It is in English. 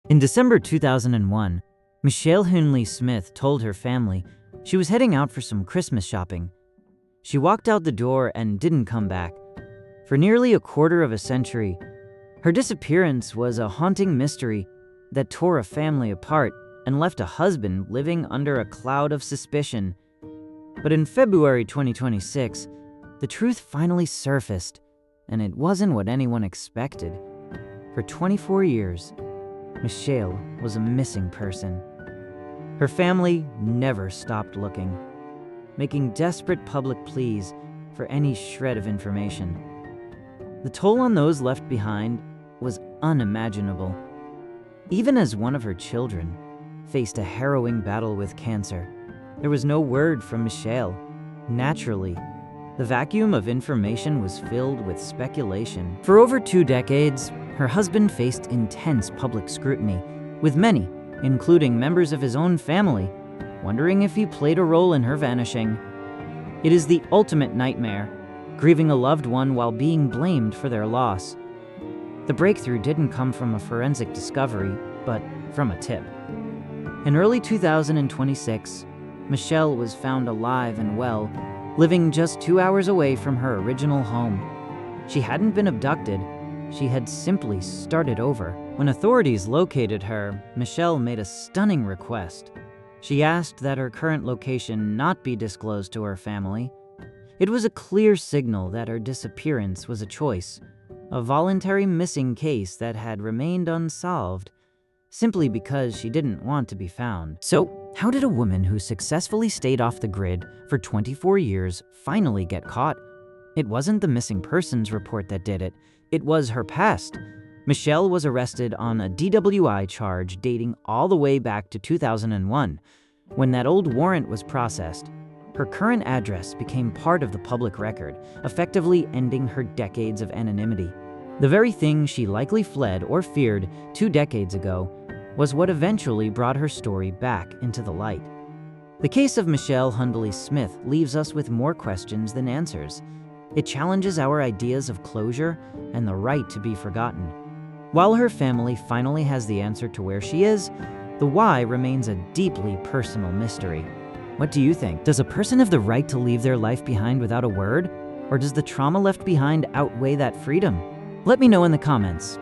In December 2001, Michele Hundley Smith told her family she was heading out for some Christmas shopping. She walked out the door and didn't come back. For nearly a quarter of a century, her disappearance was a haunting mystery that tore a family apart and left a husband living under a cloud of suspicion. But in February 2026, the truth finally surfaced, and it wasn't what anyone expected. For 24 years, Michele was a missing person. Her family never stopped looking, making desperate public pleas for any shred of information. The toll on those left behind was unimaginable. Even as one of her children faced a harrowing battle with cancer, there was no word from Michele. Naturally, the vacuum of information was filled with speculation. For over 2 decades, her husband faced intense public scrutiny, with many, including members of his own family, wondering if he played a role in her vanishing. It is the ultimate nightmare, grieving a loved one while being blamed for their loss. The breakthrough didn't come from a forensic discovery, but from a tip. In early 2026, Michele was found alive and well, living just 2 hours away from her original home. She hadn't been abducted, she had simply started over. When authorities located her, Michele made a stunning request. She asked that her current location not be disclosed to her family. It was a clear signal that her disappearance was a choice, a voluntary missing case that had remained unsolved, simply because she didn't want to be found. So, how did a woman who successfully stayed off the grid for 24 years finally get caught? It wasn't the missing persons report that did it, it was her past. Michele was arrested on a DWI charge dating all the way back to 2001. When that old warrant was processed, her current address became part of the public record, effectively ending her decades of anonymity. The very thing she likely fled or feared 2 decades ago was what eventually brought her story back into the light. The case of Michele Hundley Smith leaves us with more questions than answers. It challenges our ideas of closure and the right to be forgotten. While her family finally has the answer to where she is, the why remains a deeply personal mystery. What do you think? Does a person have the right to leave their life behind without a word? Or does the trauma left behind outweigh that freedom? Let me know in the comments.